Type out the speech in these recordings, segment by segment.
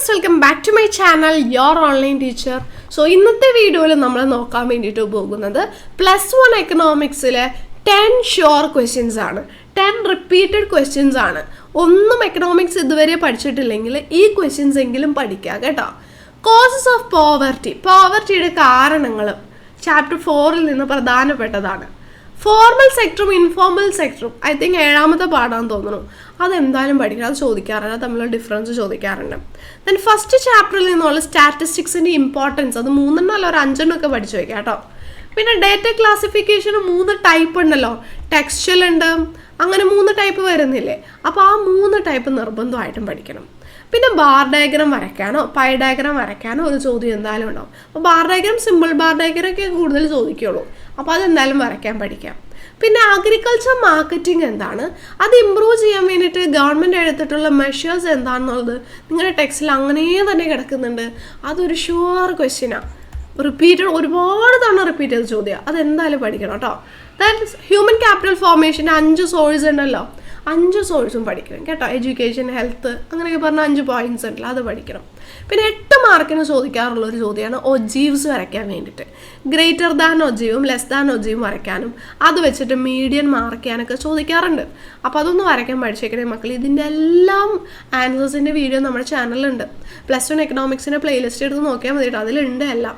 Friends, welcome back to my channel your online teacher. So ഇന്നത്തെ വീഡിയോയിൽ നമ്മൾ നോക്കാൻ വേണ്ടിയിട്ട് പോകുന്നത് +1 എക്കണോമിക്സിലെ 10 ഷുവർ ക്വസ്റ്റ്യൻസ് ആണ്. 10 റിപ്പീറ്റഡ് ക്വസ്റ്റ്യൻസ് ആണ്. ഒന്നും എക്കണോമിക്സ് ഇതുവരെ പഠിച്ചിട്ടില്ലെങ്കിൽ ഈ ക്വസ്റ്റ്യൻസ് എങ്കിലും പഠിക്കുക കേട്ടോ. കോസസ് ഓഫ് പോവർട്ടിയുടെ കാരണങ്ങൾ ചാപ്റ്റർ 4 നിന്ന് പ്രധാനപ്പെട്ടതാണ്. ഫോർമൽ സെക്ടറും ഇൻഫോർമൽ സെക്ടറും ഐ തിങ്ക് 7ാമത്തെ പാഠാന്ന് തോന്നുന്നു. അതെന്തായാലും പഠിക്കണം, അത് ചോദിക്കാറുണ്ട്, തമ്മിലുള്ള ഡിഫറൻസ് ചോദിക്കാറുണ്ട്. ദെൻ ഫസ്റ്റ് ചാപ്റ്ററിൽ നിന്നുള്ള സ്റ്റാറ്റിസ്റ്റിക്സിൻ്റെ ഇമ്പോർട്ടൻസ് അത് 3 അല്ല ഒരു 5 ഒക്കെ പഠിച്ചു വയ്ക്കാം കേട്ടോ. പിന്നെ ഡേറ്റ ക്ലാസിഫിക്കേഷന് 3 ടൈപ്പ് ഉണ്ടല്ലോ, ടെക്സ്റ്റൽ ഉണ്ട്, അങ്ങനെ 3 ടൈപ്പ് വരുന്നില്ലേ. അപ്പോൾ ആ 3 ടൈപ്പ് നിർബന്ധമായിട്ടും പഠിക്കണം. പിന്നെ ബാർ ഡയഗ്രാം വരയ്ക്കാനോ പൈ ഡയഗ്രാം വരയ്ക്കാനോ ഒരു ചോദ്യം എന്തായാലും ഉണ്ടാവും. അപ്പോൾ bar diagram, simple bar diagram ഒക്കെ കൂടുതൽ ചോദിക്കുള്ളൂ. അപ്പോൾ അതെന്തായാലും വരയ്ക്കാൻ പഠിക്കാം. പിന്നെ അഗ്രികൾച്ചർ മാർക്കറ്റിംഗ് എന്താണ്, അത് ഇമ്പ്രൂവ് ചെയ്യാൻ വേണ്ടിയിട്ട് ഗവൺമെൻറ് എടുത്തിട്ടുള്ള മെഷേഴ്സ് എന്താണെന്നുള്ളത് നിങ്ങളുടെ ടെക്സ്റ്റിൽ അങ്ങനെ തന്നെ കിടക്കുന്നുണ്ട്. അതൊരു ഷുവർ ക്വസ്റ്റ്യനാണ്. റിപ്പീറ്റഡ് ഒരുപാട് തവണ റിപ്പീറ്റ് ചെയ്ത് ചോദ്യം, അതെന്തായാലും പഠിക്കണം കേട്ടോ. ദാറ്റ് ഹ്യൂമൻ ക്യാപിറ്റൽ ഫോർമേഷൻ്റെ 5 സോഴ്സ് ഉണ്ടല്ലോ, 5 സോഴ്സും പഠിക്കണം കേട്ടോ. എഡ്യൂക്കേഷൻ, ഹെൽത്ത് അങ്ങനെയൊക്കെ പറഞ്ഞ 5 പോയിന്റ്സ് ഉണ്ടല്ലോ, അത് പഠിക്കണം. പിന്നെ 8 മാർക്കിന് ചോദിക്കാറുള്ള ഒരു ചോദ്യമാണ് ഒജീവ്സ് വരയ്ക്കാൻ വേണ്ടിയിട്ട്. ഗ്രേറ്റർ ദാൻ ഒജീവും ലെസ് ദാൻ ഒജീവും വരയ്ക്കാനും അത് വെച്ചിട്ട് മീഡിയൻ മാർക്ക് ചെയ്യാനൊക്കെ ചോദിക്കാറുണ്ട്. അപ്പോൾ അതൊന്ന് വരയ്ക്കാൻ പഠിച്ചേക്കണേ മക്കൾ. ഇതിൻ്റെ എല്ലാം ആൻസേഴ്സിൻ്റെ വീഡിയോ നമ്മുടെ ചാനലിലുണ്ട്. +1 എക്കണോമിക്സിൻ്റെ പ്ലേലിസ്റ്റ് എടുത്ത് നോക്കിയാൽ മതി കേട്ടോ, അതിലുണ്ട് എല്ലാം.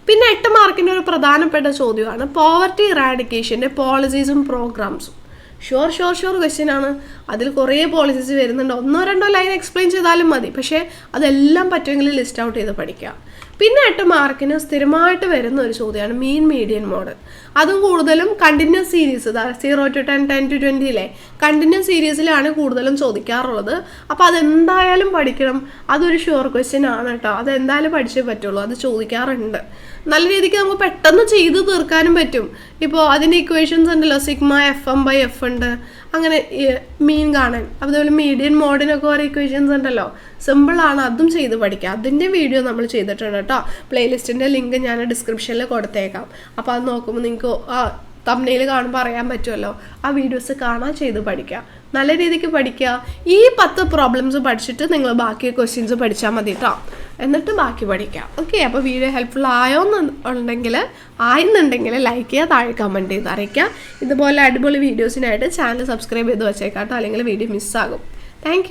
പിന്നെ 8 മാർക്കിൻ്റെ ഒരു പ്രധാനപ്പെട്ട ചോദ്യമാണ് പോവർട്ടി ഇറാഡിക്കേഷൻ്റെ പോളിസീസും പ്രോഗ്രാംസും. ഷുവർ ക്വസ്റ്റ്യൻ ആണ്. അതിൽ കുറേ പോളിസീസ് വരുന്നുണ്ട്. 1-2 ലൈൻ എക്സ്പ്ലെയിൻ ചെയ്താലും മതി, പക്ഷേ അതെല്ലാം പറ്റുമെങ്കിൽ ലിസ്റ്റ് ഔട്ട് ചെയ്ത് പഠിക്കുക. പിന്നെ 8 മാർക്കിന് സ്ഥിരമായിട്ട് വരുന്ന ഒരു ചോദ്യമാണ് മീൻ മീഡിയൻ മോഡൽ. അതും കൂടുതലും continuous series 0 to 10, 10 to 20 continuous സീരീസിലാണ് കൂടുതലും ചോദിക്കാറുള്ളത്. അപ്പോൾ അതെന്തായാലും പഠിക്കണം. അതൊരു ഷുവർ ക്വസ്റ്റ്യൻ ആണ് കേട്ടോ. അതെന്തായാലും പഠിച്ചേ പറ്റുള്ളൂ, അത് ചോദിക്കാറുണ്ട്. നല്ല രീതിക്ക് നമുക്ക് പെട്ടെന്ന് ചെയ്ത് തീർക്കാനും പറ്റും. ഇപ്പോൾ അതിൻ്റെ ഇക്വേഷൻസ് ഉണ്ടല്ലോ, σFm/f ഉണ്ട്, അങ്ങനെ മീൻ കാണാൻ. അതുപോലെ മീഡിയൻ മോഡിനൊക്കെ ഓരോ ഇക്വേഷൻസ് ഉണ്ടല്ലോ, സിമ്പിളാണ്, അതും ചെയ്ത് പഠിക്കാം. അതിൻ്റെ വീഡിയോ നമ്മൾ ചെയ്തിട്ടുണ്ട് കേട്ടോ. പ്ലേലിസ്റ്റിൻ്റെ ലിങ്ക് ഞാൻ ഡിസ്ക്രിപ്ഷനിൽ കൊടുത്തേക്കാം. അപ്പോൾ അത് നോക്കുമ്പോൾ നിങ്ങൾക്ക് തംബ്നെയിൽ കാണുമ്പോൾ അറിയാൻ പറ്റുമല്ലോ. ആ വീഡിയോസ് കാണാൻ ചെയ്ത് പഠിക്കാം, നല്ല രീതിക്ക് പഠിക്കുക. ഈ 10 പ്രോബ്ലംസ് പഠിച്ചിട്ട് നിങ്ങൾ ബാക്കി ക്വസ്റ്റ്യൻസ് പഠിച്ചാൽ മതി കേട്ടോ, എന്നിട്ട് ബാക്കി പഠിക്കാം. ഓക്കെ, അപ്പോൾ വീഡിയോ ഹെൽപ്ഫുൾ ആയെന്നുണ്ടെങ്കിൽ ലൈക്ക് ചെയ്യുക, താഴെ കമൻറ്റ് ചെയ്ത് അറിയിക്കുക. ഇതുപോലെ അടിപൊളി വീഡിയോസിനായിട്ട് ചാനൽ സബ്സ്ക്രൈബ് ചെയ്ത് വെച്ചേക്കാം കേട്ടോ, അല്ലെങ്കിൽ വീഡിയോ മിസ്സാകും. താങ്ക്